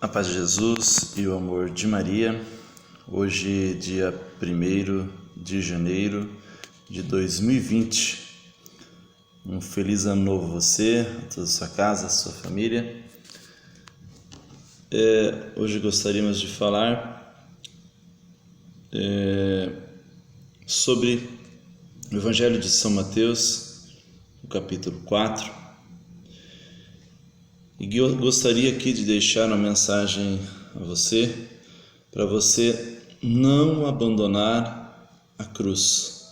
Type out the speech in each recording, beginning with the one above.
A paz de Jesus e o amor de Maria. Hoje, dia 1º de janeiro de 2020. Um feliz ano novo a você, a toda a sua casa, a sua família. Hoje gostaríamos de falar sobre o Evangelho de São Mateus, no capítulo 4. E gostaria aqui de deixar uma mensagem a você, para você não abandonar a cruz.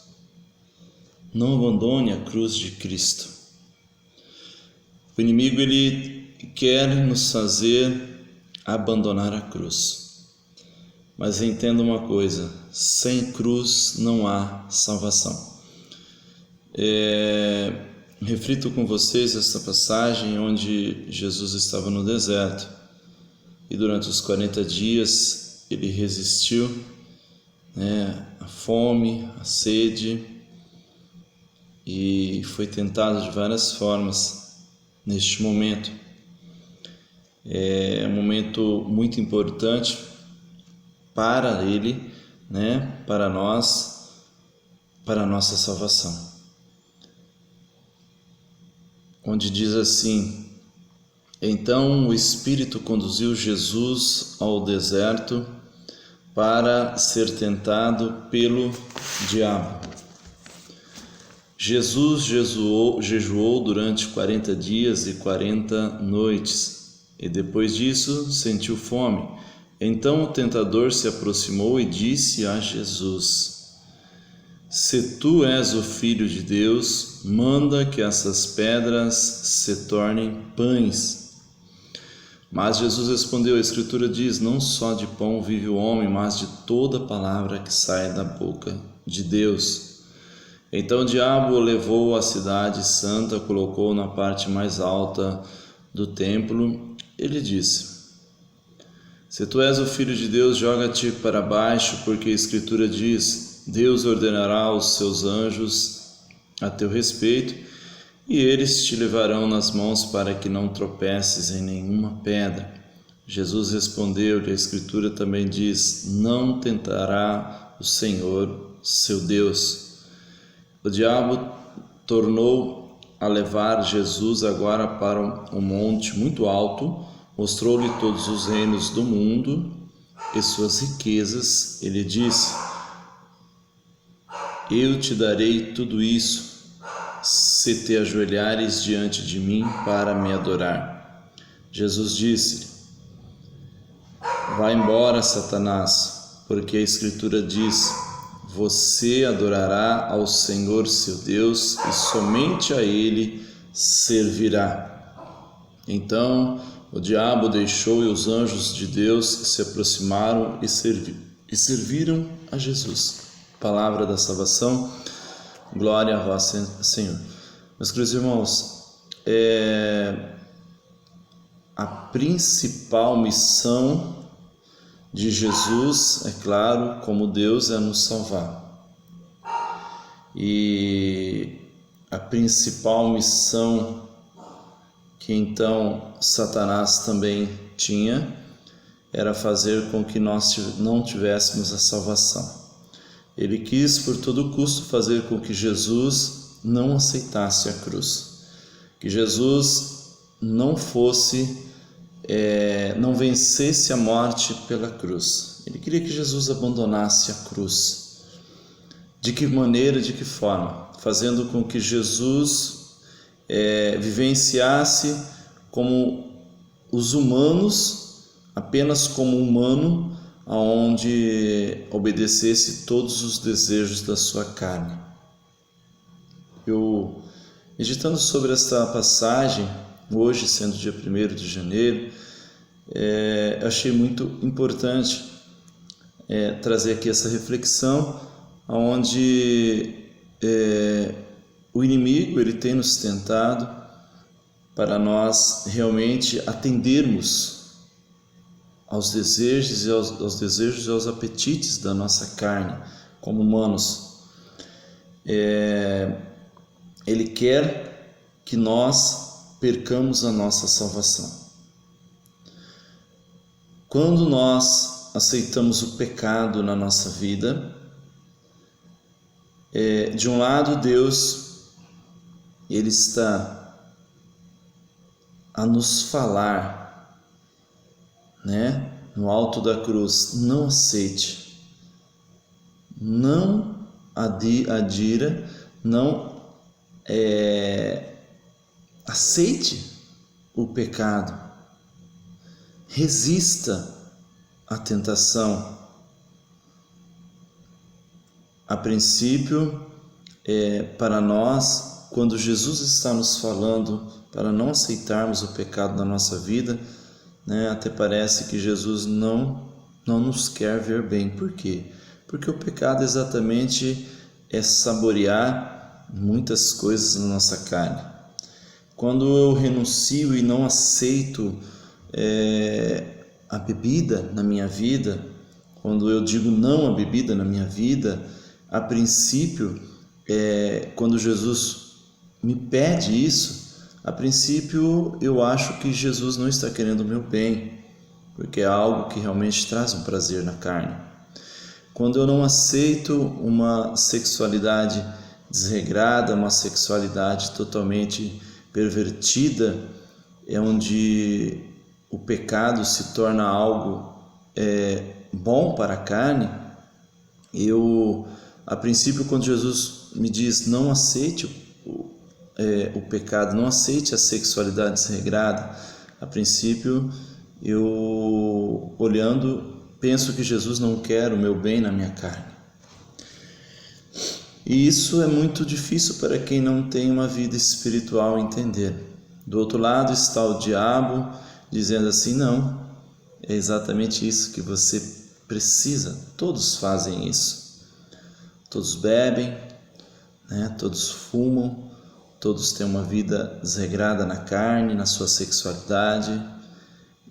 Não abandone a cruz de Cristo. O inimigo, ele quer nos fazer abandonar a cruz. Mas entenda uma coisa, sem cruz não há salvação. Reflito com vocês essa passagem onde Jesus estava no deserto e durante os 40 dias ele resistiu, à fome, à sede, e foi tentado de várias formas neste momento. É um momento muito importante para ele, para nós, para a nossa salvação. Onde diz assim: então o Espírito conduziu Jesus ao deserto para ser tentado pelo diabo. Jesus jejuou durante 40 dias e 40 noites, e depois disso sentiu fome. Então o tentador se aproximou e disse a Jesus: se tu és o Filho de Deus, manda que essas pedras se tornem pães. Mas Jesus respondeu: a Escritura diz, não só de pão vive o homem, mas de toda palavra que sai da boca de Deus. Então o diabo o levou à cidade santa, colocou na parte mais alta do templo. Ele disse: se tu és o Filho de Deus, joga-te para baixo, porque a Escritura diz, Deus ordenará aos seus anjos a teu respeito, e eles te levarão nas mãos para que não tropeces em nenhuma pedra. Jesus respondeu-lhe: a Escritura também diz, não tentará o Senhor, seu Deus. O diabo tornou a levar Jesus agora para um monte muito alto, mostrou-lhe todos os reinos do mundo e suas riquezas. Ele disse: eu te darei tudo isso, se te ajoelhares diante de mim para me adorar. Jesus disse: vai embora, Satanás, porque a Escritura diz, você adorará ao Senhor seu Deus e somente a Ele servirá. Então o diabo deixou e os anjos de Deus se aproximaram e serviram a Jesus. Palavra da salvação, glória a vós, Senhor. Meus queridos irmãos, a principal missão de Jesus, é claro, como Deus, é nos salvar. E a principal missão que então Satanás também tinha era fazer com que nós não tivéssemos a salvação. Ele quis por todo custo fazer com que Jesus não aceitasse a cruz, que Jesus não vencesse a morte pela cruz. Ele queria que Jesus abandonasse a cruz. De que maneira, de que forma? Fazendo com que Jesus vivenciasse como os humanos, apenas como humano, aonde obedecesse todos os desejos da sua carne. Eu, meditando sobre esta passagem, hoje sendo dia 1º de janeiro, achei muito importante trazer aqui essa reflexão, onde o inimigo ele tem nos tentado para nós realmente atendermos aos desejos e aos apetites da nossa carne como humanos. Ele quer que nós percamos a nossa salvação. Quando nós aceitamos o pecado na nossa vida, de um lado Deus, Ele está a nos falar, né, no alto da cruz: não aceite, não adira, não aceite o pecado, resista à tentação. A princípio, para nós, quando Jesus está nos falando para não aceitarmos o pecado na nossa vida, né, até parece que Jesus não nos quer ver bem. Por quê? Porque o pecado exatamente é saborear muitas coisas na nossa carne. Quando eu renuncio e não aceito a bebida na minha vida, quando eu digo não à bebida na minha vida, a princípio, quando Jesus me pede isso, a princípio eu acho que Jesus não está querendo o meu bem, porque é algo que realmente traz um prazer na carne. Quando eu não aceito uma sexualidade desregrada, uma sexualidade totalmente pervertida, é onde o pecado se torna algo bom para a carne, a princípio, quando Jesus me diz não aceite o pecado, não aceite a sexualidade desregrada, a princípio eu, olhando, penso que Jesus não quer o meu bem na minha carne. E isso é muito difícil para quem não tem uma vida espiritual entender. Do outro lado está o diabo dizendo assim: não, é exatamente isso que você precisa. Todos fazem isso. Todos bebem, né? Todos fumam, todos têm uma vida desregrada na carne, na sua sexualidade.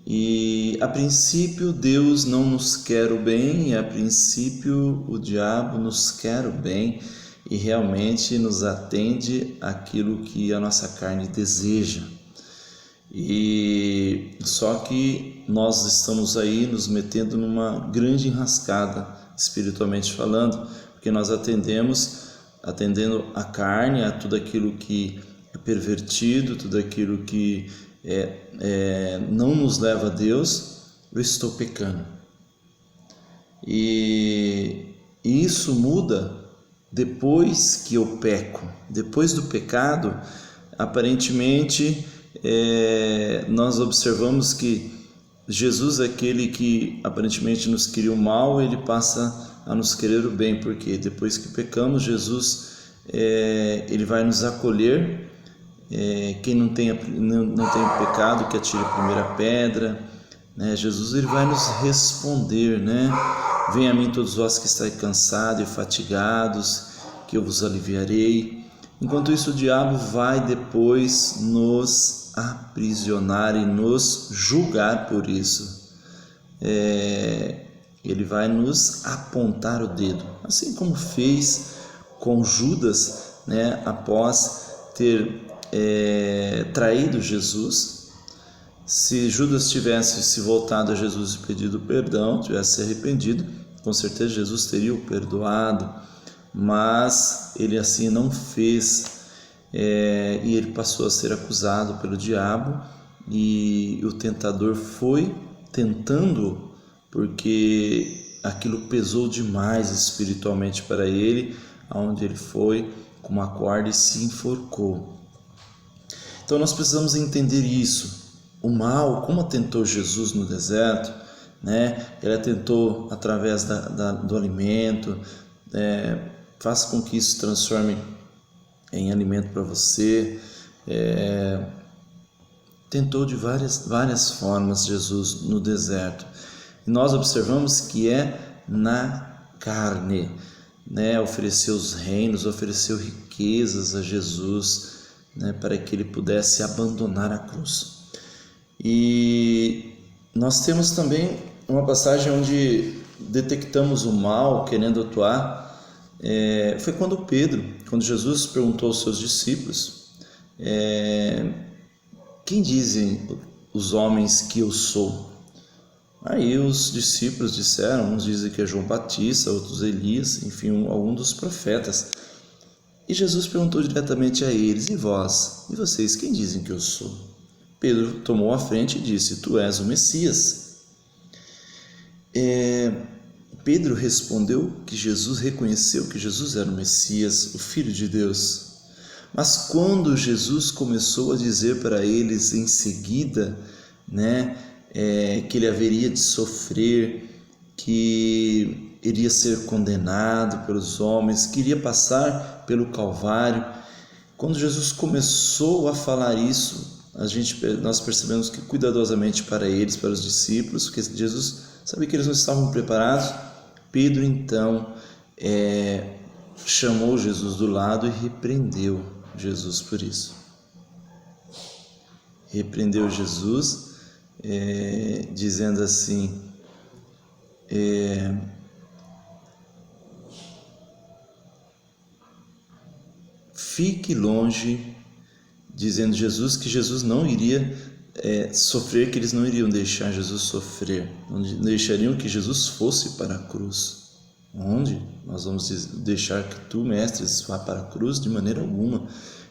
E a princípio Deus não nos quer o bem, e a princípio o diabo nos quer o bem e realmente nos atende àquilo que a nossa carne deseja. E só que nós estamos aí nos metendo numa grande enrascada, espiritualmente falando, porque nós atendendo a carne, a tudo aquilo que é pervertido, tudo aquilo que não nos leva a Deus. Eu estou pecando. E isso muda depois que eu peco. Depois do pecado, aparentemente, nós observamos que Jesus, aquele que aparentemente nos queria o mal, ele passa a nos querer o bem, porque depois que pecamos, Jesus ele vai nos acolher. Quem não tem pecado, que atire a primeira pedra, né? Jesus ele vai nos responder, né? Venha a mim todos vós que estáis cansados e fatigados, que eu vos aliviarei. Enquanto isso, o diabo vai depois nos aprisionar e nos julgar por isso. Ele vai nos apontar o dedo, assim como fez com Judas, né? Após ter traído Jesus. Se Judas tivesse se voltado a Jesus e pedido perdão, tivesse se arrependido, com certeza Jesus teria o perdoado, mas ele assim não fez, e ele passou a ser acusado pelo diabo, e o tentador foi tentando, porque aquilo pesou demais espiritualmente para ele, aonde ele foi com uma corda e se enforcou. Então nós precisamos entender isso. O mal, como atentou Jesus no deserto, né? Ele atentou através do alimento, faça com que isso se transforme em alimento para você. Tentou de várias formas Jesus no deserto. E nós observamos que é na carne, né? Ofereceu os reinos, ofereceu riquezas a Jesus, né? Para que ele pudesse abandonar a cruz. E nós temos também uma passagem onde detectamos o mal querendo atuar. Foi quando Jesus perguntou aos seus discípulos: quem dizem os homens que eu sou? Aí os discípulos disseram, uns dizem que é João Batista, outros Elias, enfim, algum dos profetas. E Jesus perguntou diretamente a eles: e vós? E vocês, quem dizem que eu sou? Pedro tomou a frente e disse: tu és o Messias. Pedro respondeu que Jesus reconheceu que Jesus era o Messias, o Filho de Deus. Mas quando Jesus começou a dizer para eles em seguida, que ele haveria de sofrer, que iria ser condenado pelos homens, que iria passar pelo Calvário, quando Jesus começou a falar isso, nós percebemos que cuidadosamente para eles, para os discípulos, porque Jesus sabia que eles não estavam preparados. Pedro então chamou Jesus do lado e repreendeu Jesus por isso. Repreendeu Jesus, dizendo assim: fique longe, dizendo Jesus que Jesus não iria sofrer, que eles não iriam deixar Jesus sofrer, não deixariam que Jesus fosse para a cruz. Onde nós vamos deixar que tu, mestre, vá para a cruz? De maneira alguma.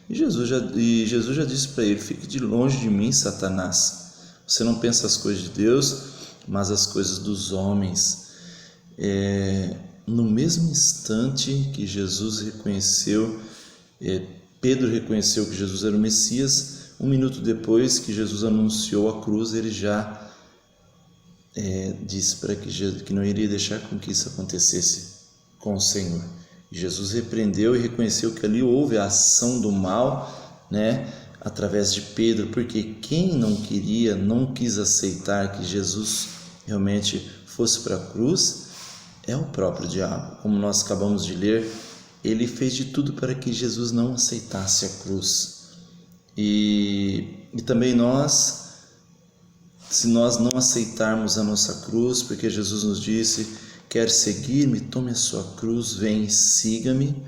E Jesus já disse para ele: fique de longe de mim, Satanás. Você não pensa as coisas de Deus, mas as coisas dos homens. No mesmo instante que Jesus reconheceu, Pedro reconheceu que Jesus era o Messias, um minuto depois que Jesus anunciou a cruz, ele já disse para que não iria deixar com que isso acontecesse com o Senhor. Jesus repreendeu e reconheceu que ali houve a ação do mal, através de Pedro, porque quem não quis aceitar que Jesus realmente fosse para a cruz é o próprio diabo. Como nós acabamos de ler, ele fez de tudo para que Jesus não aceitasse a cruz. E também nós, se nós não aceitarmos a nossa cruz, porque Jesus nos disse: quer seguir-me, tome a sua cruz, vem e siga-me.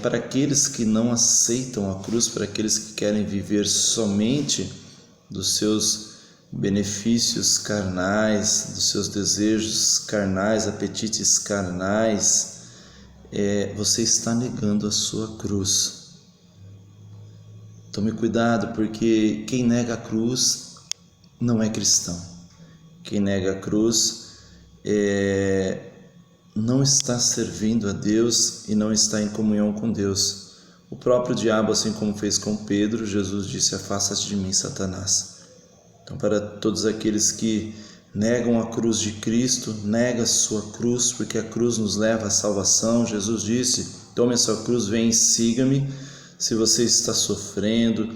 Para aqueles que não aceitam a cruz, para aqueles que querem viver somente dos seus benefícios carnais, dos seus desejos carnais, apetites carnais, você está negando a sua cruz. Tome cuidado, porque quem nega a cruz não é cristão. Quem nega a cruz não está servindo a Deus e não está em comunhão com Deus. O próprio diabo, assim como fez com Pedro, Jesus disse: afasta-te de mim, Satanás. Então, para todos aqueles que negam a cruz de Cristo, nega a sua cruz, porque a cruz nos leva à salvação. Jesus disse: tome a sua cruz, vem e siga-me. Se você está sofrendo,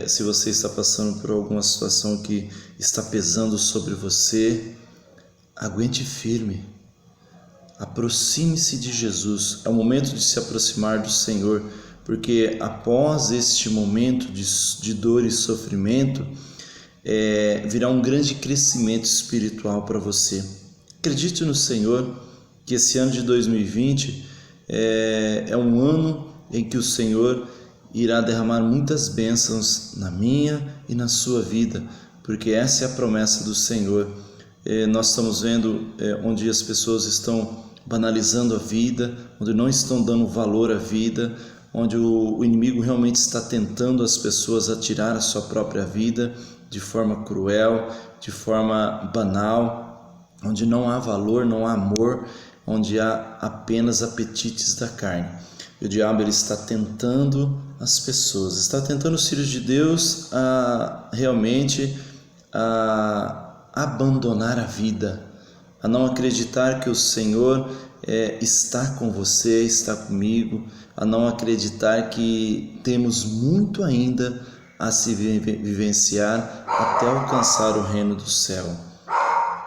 se você está passando por alguma situação que está pesando sobre você, aguente firme, aproxime-se de Jesus. É o momento de se aproximar do Senhor, porque após este momento de dor e sofrimento, virá um grande crescimento espiritual para você. Acredite no Senhor, que esse ano de 2020 é um ano em que o Senhor irá derramar muitas bênçãos na minha e na sua vida, porque essa é a promessa do Senhor. Nós estamos vendo onde as pessoas estão banalizando a vida, onde não estão dando valor à vida, onde o inimigo realmente está tentando as pessoas a tirar a sua própria vida de forma cruel, de forma banal, onde não há valor, não há amor, onde há apenas apetites da carne. E o diabo, ele está tentando as pessoas, está tentando os filhos de Deus a realmente abandonar a vida, a não acreditar que o Senhor está com você, está comigo, a não acreditar que temos muito ainda a se vivenciar até alcançar o reino do céu.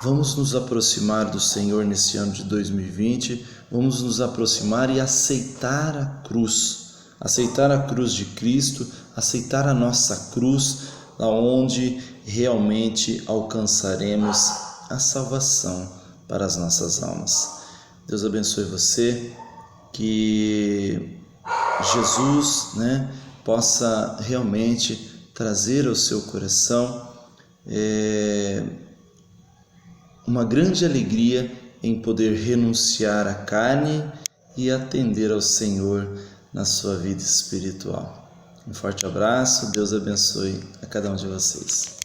Vamos nos aproximar do Senhor nesse ano de 2020, vamos nos aproximar e aceitar a cruz de Cristo, aceitar a nossa cruz, aonde realmente alcançaremos a salvação para as nossas almas. Deus abençoe você, que Jesus, possa realmente trazer ao seu coração uma grande alegria em poder renunciar à carne e atender ao Senhor na sua vida espiritual. Um forte abraço, Deus abençoe a cada um de vocês.